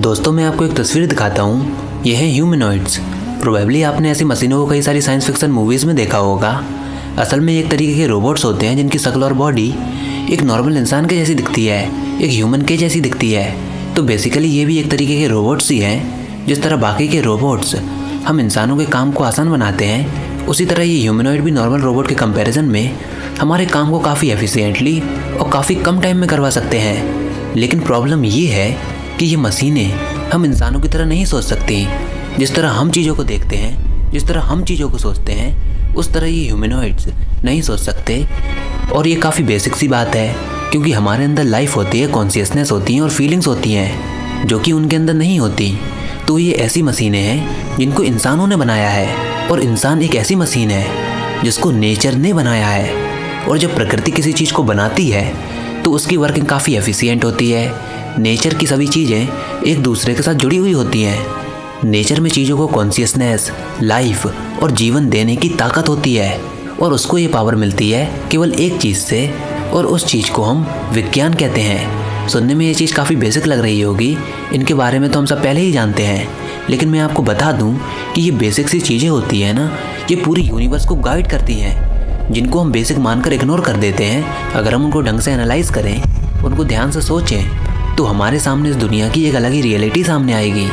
दोस्तों मैं आपको एक तस्वीर दिखाता हूँ। यह है ह्यूमनॉइड्स। प्रोबेबली आपने ऐसी मशीनों को कई सारी साइंस फिक्शन मूवीज़ में देखा होगा। असल में एक तरीके के रोबोट्स होते हैं जिनकी शक्ल और बॉडी एक नॉर्मल इंसान के जैसी दिखती है, एक ह्यूमन के जैसी दिखती है। तो बेसिकली ये भी एक तरीके के रोबोट्स ही हैं। जिस तरह बाकी के रोबोट्स हम इंसानों के काम को आसान बनाते हैं, उसी तरह ये ह्यूमनॉइड भी नॉर्मल रोबोट के कंपैरिजन में हमारे काम को काफ़ी एफिशिएंटली और काफ़ी कम टाइम में करवा सकते हैं। लेकिन प्रॉब्लम ये है कि ये मशीनें हम इंसानों की तरह नहीं सोच सकती। जिस तरह हम चीज़ों को देखते हैं, जिस तरह हम चीज़ों को सोचते हैं, उस तरह ये ह्यूमनॉइड्स नहीं सोच सकते। और ये काफ़ी बेसिक सी बात है, क्योंकि हमारे अंदर लाइफ होती है, कॉन्शियसनेस होती है और फीलिंग्स होती हैं जो कि उनके अंदर नहीं होती। तो ये ऐसी मशीनें हैं जिनको इंसानों ने बनाया है, और इंसान एक ऐसी मशीन है जिसको नेचर ने बनाया है। और जब प्रकृति किसी चीज़ को बनाती है तो उसकी वर्किंग काफ़ी एफिशिएंट होती है। नेचर की सभी चीज़ें एक दूसरे के साथ जुड़ी हुई होती हैं। नेचर में चीज़ों को कॉन्शियसनेस, लाइफ और जीवन देने की ताकत होती है, और उसको ये पावर मिलती है केवल एक चीज़ से, और उस चीज़ को हम विज्ञान कहते हैं। सुनने में ये चीज़ काफ़ी बेसिक लग रही होगी, इनके बारे में तो हम सब पहले ही जानते हैं। लेकिन मैं आपको बता दूं कि ये बेसिक सी चीज़ें होती हैं ना, ये पूरी यूनिवर्स को गाइड करती हैं, जिनको हम बेसिक मानकर इग्नोर कर देते हैं। अगर हम उनको ढंग से एनालाइज करें, उनको ध्यान से सोचें, तो हमारे सामने इस दुनिया की एक अलग ही रियलिटी सामने आएगी।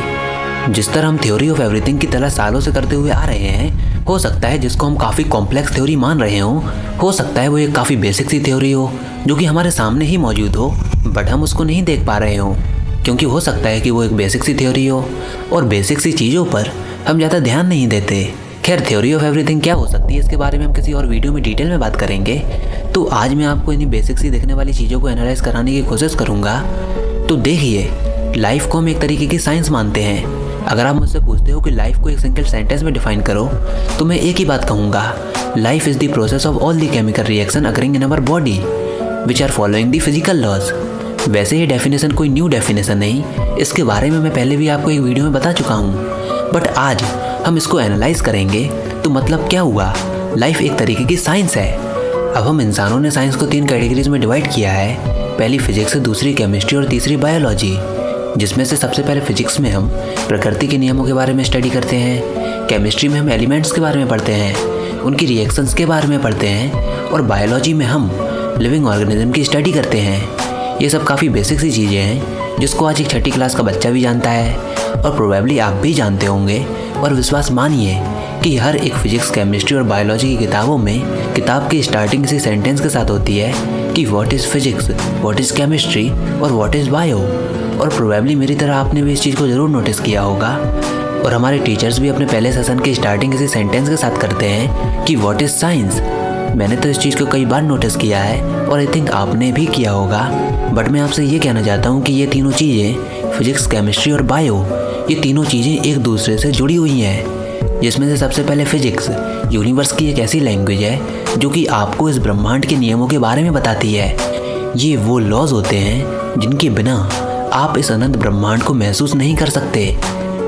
जिस तरह हम थ्योरी ऑफ एवरीथिंग की तरह सालों से करते हुए आ रहे हैं, हो सकता है जिसको हम काफ़ी कॉम्प्लेक्स थ्योरी मान रहे हों, हो सकता है वो एक काफ़ी बेसिक सी थ्योरी हो जो कि हमारे सामने ही मौजूद हो, बट हम उसको नहीं देख पा रहे हों, क्योंकि हो सकता है कि वो एक बेसिक सी थ्योरी हो और बेसिक सी चीज़ों पर हम ज़्यादा ध्यान नहीं देते। खैर, थ्योरी ऑफ एवरीथिंग क्या हो सकती है, इसके बारे में हम किसी और वीडियो में डिटेल में बात करेंगे। तो आज मैं आपको इन्हीं बेसिक सी दिखने वाली चीज़ों को एनालाइज कराने की कोशिश करूँगा। तो देखिए, लाइफ को हम एक तरीके की साइंस मानते हैं। अगर आप मुझसे पूछते हो कि लाइफ को एक सिंगल सेंटेंस में डिफाइन करो, तो मैं एक ही बात कहूँगा, life is the process of all the chemical reaction occurring in our body which are following the physical laws. वैसे ये डेफिनेशन कोई न्यू डेफिनेशन नहीं, इसके बारे में मैं पहले भी आपको एक वीडियो में बता चुका हूँ, बट आज हम इसको एनालाइज करेंगे। तो मतलब क्या हुआ, लाइफ एक तरीके की साइंस है। अब हम इंसानों ने साइंस को 3 कैटेगरीज में डिवाइड किया है, पहली फिजिक्स, दूसरी केमिस्ट्री और तीसरी बायोलॉजी। जिसमें से सबसे पहले फिजिक्स में हम प्रकृति के नियमों के बारे में स्टडी करते हैं, केमिस्ट्री में हम एलिमेंट्स के बारे में पढ़ते हैं, उनकी रिएक्शंस के बारे में पढ़ते हैं, और बायोलॉजी में हम लिविंग ऑर्गेनिज्म की स्टडी करते हैं। ये सब काफ़ी बेसिक सी चीज़ें हैं जिसको आज एक 6ठी क्लास का बच्चा भी जानता है, और प्रोबेबली आप भी जानते होंगे। और विश्वास मानिए कि हर एक फिजिक्स, केमिस्ट्री और बायोलॉजी की किताबों में किताब की स्टार्टिंग इसी सेंटेंस के साथ होती है कि what is physics, what is chemistry और व्हाट इज़ बायो। और प्रोबेबली मेरी तरह आपने भी इस चीज़ को ज़रूर नोटिस किया होगा, और हमारे टीचर्स भी अपने पहले सेशन की स्टार्टिंग इसी सेंटेंस के साथ करते हैं कि व्हाट इज़ साइंस। मैंने तो इस चीज़ को कई बार नोटिस किया है, और आई थिंक आपने भी किया होगा। बट मैं आपसे ये कहना चाहता हूँ कि ये तीनों चीज़ें, फिजिक्स, केमिस्ट्री और बायो, ये तीनों चीज़ें एक दूसरे से जुड़ी हुई हैं। जिसमें से सबसे पहले फिजिक्स यूनिवर्स की एक ऐसी लैंग्वेज है जो कि आपको इस ब्रह्मांड के नियमों के बारे में बताती है। ये वो लॉज होते हैं जिनके बिना आप इस अनंत ब्रह्मांड को महसूस नहीं कर सकते।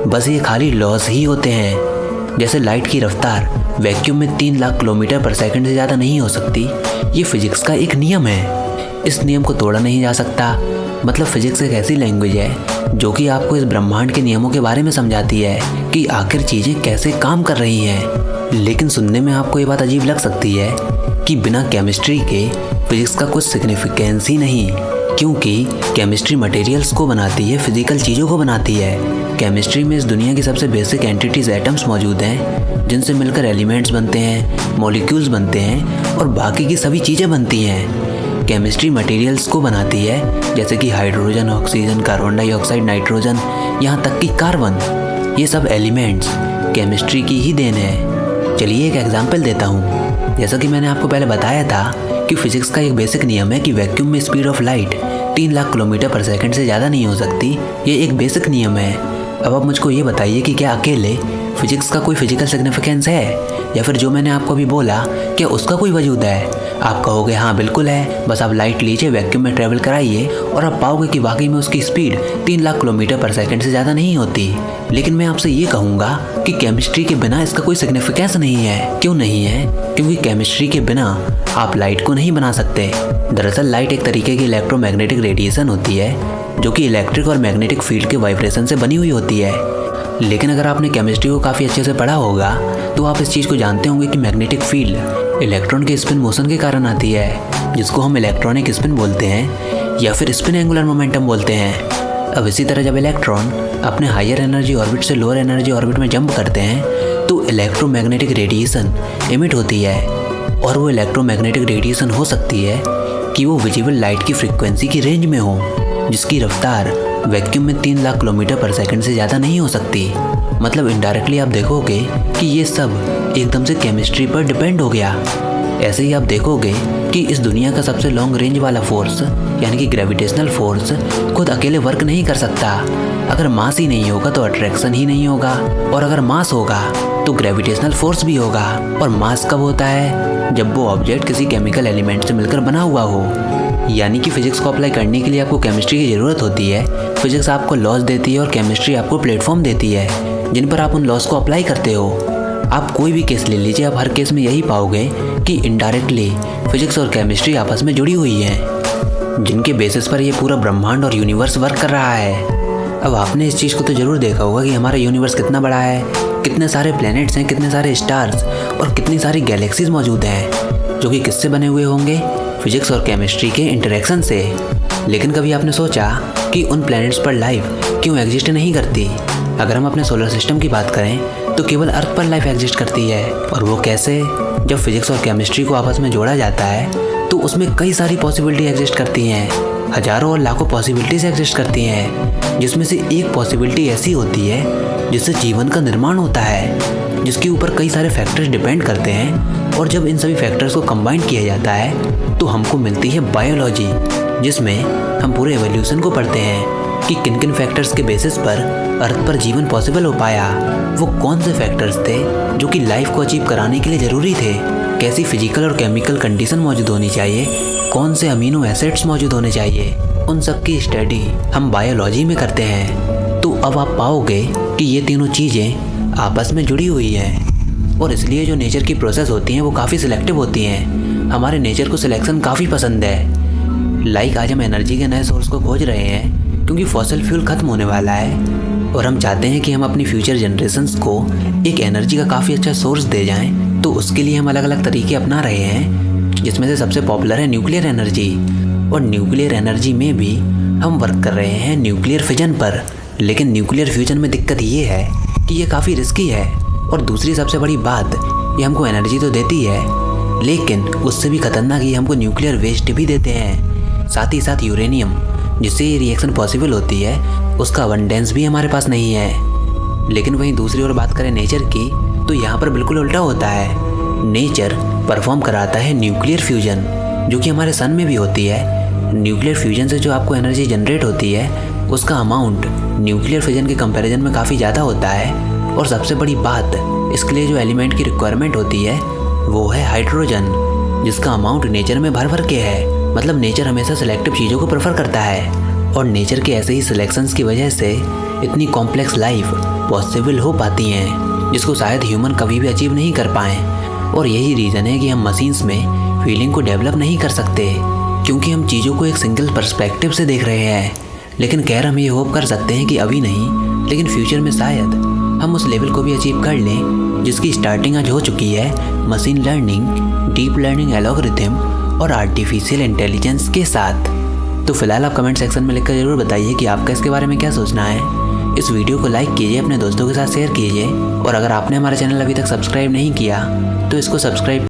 बस ये खाली लॉज ही होते हैं। जैसे लाइट की रफ्तार वैक्यूम में 3 लाख किलोमीटर पर सेकंड से ज़्यादा नहीं हो सकती, ये फिजिक्स का एक नियम है। इस नियम को तोड़ा नहीं जा सकता। मतलब फिजिक्स एक ऐसी लैंग्वेज है जो कि आपको इस ब्रह्मांड के नियमों के बारे में समझाती है कि आखिर चीज़ें कैसे काम कर रही हैं। लेकिन सुनने में आपको ये बात अजीब लग सकती है कि बिना केमिस्ट्री के फिजिक्स का कुछ सिग्निफिकेंस ही नहीं, क्योंकि केमिस्ट्री मटेरियल्स को बनाती है, फिजिकल चीज़ों को बनाती है। केमिस्ट्री में इस दुनिया की सबसे बेसिक एंटिटीज एटम्स मौजूद हैं, जिनसे मिलकर एलिमेंट्स बनते हैं, मॉलिक्यूल्स बनते हैं और बाकी की सभी चीज़ें बनती हैं। केमिस्ट्री मटेरियल्स को बनाती है, जैसे कि hydrogen, oxygen, carbon dioxide, nitrogen, यहाँ तक कि कार्बन। ये सब एलिमेंट्स केमिस्ट्री की ही देन है। चलिए एक एग्जांपल देता हूँ। जैसा कि मैंने आपको पहले बताया था कि फिजिक्स का एक बेसिक नियम है कि वैक्यूम में speed of light 3 lakh kilometre पर सेकंड से ज़्यादा नहीं हो सकती। ये एक बेसिक नियम है। अब आप मुझको ये बताइए कि क्या अकेले फिजिक्स का कोई फिजिकल सिग्निफिकेंस है, या फिर जो मैंने आपको अभी बोला क्या उसका कोई वजूद है? आप कहोगे हाँ बिल्कुल है, बस आप लाइट लीजिए, वैक्यूम में ट्रेवल कराइए और आप पाओगे कि वाकई में उसकी स्पीड 3 लाख किलोमीटर पर सेकंड से ज़्यादा नहीं होती। लेकिन मैं आपसे ये कहूँगा कि केमिस्ट्री के बिना इसका कोई सिग्निफिकेंस नहीं है। क्यों नहीं है? क्योंकि केमिस्ट्री के बिना आप लाइट को नहीं बना सकते। दरअसल लाइट एक तरीके की इलेक्ट्रोमैग्नेटिक रेडिएशन होती है जो कि इलेक्ट्रिक और मैग्नेटिक फील्ड के वाइब्रेशन से बनी हुई होती है। लेकिन अगर आपने केमिस्ट्री को काफ़ी अच्छे से पढ़ा होगा तो आप इस चीज़ को जानते होंगे कि मैग्नेटिक फील्ड इलेक्ट्रॉन के स्पिन मोशन के कारण आती है, जिसको हम इलेक्ट्रॉनिक स्पिन बोलते हैं या फिर स्पिन एंगुलर मोमेंटम बोलते हैं। अब इसी तरह जब इलेक्ट्रॉन अपने हायर एनर्जी ऑर्बिट से लोअर एनर्जी ऑर्बिट में जंप करते हैं तो इलेक्ट्रोमैग्नेटिक रेडिएशन इमिट होती है, और वो इलेक्ट्रोमैग्नेटिक रेडिएशन हो सकती है कि वो विजिबल लाइट की फ्रीक्वेंसी की रेंज में हो, जिसकी रफ्तार वैक्यूम में 3 लाख किलोमीटर पर सेकंड से ज़्यादा नहीं हो सकती। मतलब इनडायरेक्टली आप देखोगे कि ये सब एकदम से केमिस्ट्री पर डिपेंड हो गया। ऐसे ही आप देखोगे कि इस दुनिया का सबसे लॉन्ग रेंज वाला फोर्स यानी कि ग्रेविटेशनल फोर्स खुद अकेले वर्क नहीं कर सकता। अगर मास ही नहीं होगा तो अट्रैक्शन ही नहीं होगा, और अगर मास होगा तो ग्रेविटेशनल फोर्स भी होगा। और मास कब होता है? जब वो ऑब्जेक्ट किसी केमिकल एलिमेंट से मिलकर बना हुआ हो। यानी कि फिजिक्स को अप्लाई करने के लिए आपको केमिस्ट्री की ज़रूरत होती है। फिजिक्स आपको लॉज देती है और केमिस्ट्री आपको प्लेटफॉर्म देती है जिन पर आप उन लॉज को अप्लाई करते हो। आप कोई भी केस ले लीजिए, आप हर केस में यही पाओगे कि इनडायरेक्टली फिजिक्स और केमिस्ट्री आपस में जुड़ी हुई हैं, जिनके बेसिस पर ये पूरा ब्रह्मांड और यूनिवर्स वर्क कर रहा है। अब आपने इस चीज़ को तो ज़रूर देखा होगा कि हमारा यूनिवर्स कितना बड़ा है, कितने सारे प्लैनेट्स हैं, कितने सारे स्टार्स और कितनी सारी गैलेक्सीज मौजूद हैं, जो कि किससे बने हुए होंगे? फिजिक्स और केमिस्ट्री के इंटरेक्शन से। लेकिन कभी आपने सोचा कि उन प्लैनेट्स पर लाइफ क्यों एग्जिस्ट नहीं करती? अगर हम अपने सोलर सिस्टम की बात करें तो केवल अर्थ पर लाइफ एग्जिस्ट करती है। और वो कैसे? जब फिजिक्स और केमिस्ट्री को आपस में जोड़ा जाता है तो उसमें कई सारी पॉसिबिलिटी एग्जिस्ट करती हैं, हजारों और लाखों पॉसिबिलिटीज एग्जिस्ट करती हैं, जिसमें से एक पॉसिबिलिटी ऐसी होती है जिससे जीवन का निर्माण होता है, जिसके ऊपर कई सारे फैक्टर्स डिपेंड करते हैं। और जब इन सभी फैक्टर्स को कंबाइन किया जाता है तो हमको मिलती है बायोलॉजी, जिसमें हम पूरे एवोल्यूशन को पढ़ते हैं कि किन किन फैक्टर्स के बेसिस पर अर्थ पर जीवन पॉसिबल हो पाया। वो कौन से फैक्टर्स थे जो कि लाइफ को अचीव कराने के लिए ज़रूरी थे, कैसी फिजिकल और केमिकल कंडीशन मौजूद होनी चाहिए, कौन से अमीनो एसिड्स मौजूद होने चाहिए, उन सब की स्टडी हम बायोलॉजी में करते हैं। तो अब आप पाओगे कि ये तीनों चीज़ें आपस में जुड़ी हुई हैं, और इसलिए जो नेचर की प्रोसेस होती हैं वो काफ़ी सिलेक्टिव होती हैं। हमारे नेचर को सिलेक्शन काफ़ी पसंद है। लाइक आज हम एनर्जी के नए सोर्स को खोज रहे हैं क्योंकि फॉसिल फ्यूल ख़त्म होने वाला है और हम चाहते हैं कि हम अपनी फ्यूचर जनरेशन्स को एक एनर्जी का काफ़ी अच्छा सोर्स दे जाएं। तो उसके लिए हम अलग अलग तरीके अपना रहे हैं, जिसमें से सबसे पॉपुलर है न्यूक्लियर एनर्जी। और न्यूक्लियर एनर्जी में भी हम वर्क कर रहे हैं न्यूक्लियर फिजन पर। लेकिन न्यूक्लियर फ्यूजन में दिक्कत ये है कि ये काफ़ी रिस्की है, और दूसरी सबसे बड़ी बात, ये हमको एनर्जी तो देती है लेकिन उससे भी खतरनाक ये हमको न्यूक्लियर वेस्ट भी देते हैं। साथ ही साथ यूरेनियम जिससे ये रिएक्शन पॉसिबल होती है उसका अबंडेंस भी हमारे पास नहीं है। लेकिन वहीं दूसरी ओर बात करें नेचर की तो यहाँ पर बिल्कुल उल्टा होता है। नेचर परफॉर्म कराता है न्यूक्लियर फ्यूजन, जो कि हमारे सन में भी होती है। न्यूक्लियर फ्यूजन से जो आपको एनर्जी जनरेट होती है उसका अमाउंट न्यूक्लियर फिजन के कंपैरिजन में काफ़ी ज़्यादा होता है। और सबसे बड़ी बात, इसके लिए जो एलिमेंट की रिक्वायरमेंट होती है वो है हाइड्रोजन, जिसका अमाउंट नेचर में भर भर के है। मतलब नेचर हमेशा सिलेक्टिव चीज़ों को प्रेफर करता है, और नेचर के ऐसे ही सिलेक्शंस की वजह से इतनी कॉम्प्लेक्स लाइफ पॉसिबल हो पाती हैं, जिसको शायद ह्यूमन कभी भी अचीव नहीं कर पाएँ। और यही रीज़न है कि हम मशीन्स में फीलिंग को डेवलप नहीं कर सकते, क्योंकि हम चीज़ों को एक सिंगल पर्सपेक्टिव से देख रहे हैं। लेकिन खैर हम ये होप कर सकते हैं कि अभी नहीं, लेकिन फ्यूचर में शायद हम उस लेवल को भी अचीव कर लें जिसकी स्टार्टिंग आज हो चुकी है machine learning, deep learning algorithm और आर्टिफिशियल इंटेलिजेंस के साथ। तो फिलहाल आप कमेंट सेक्शन में लिखकर ज़रूर बताइए कि आपका इसके बारे में क्या सोचना है। इस वीडियो को लाइक कीजिए, अपने दोस्तों के साथ शेयर कीजिए, और अगर आपने हमारा चैनल अभी तक सब्सक्राइब नहीं किया तो इसको सब्सक्राइब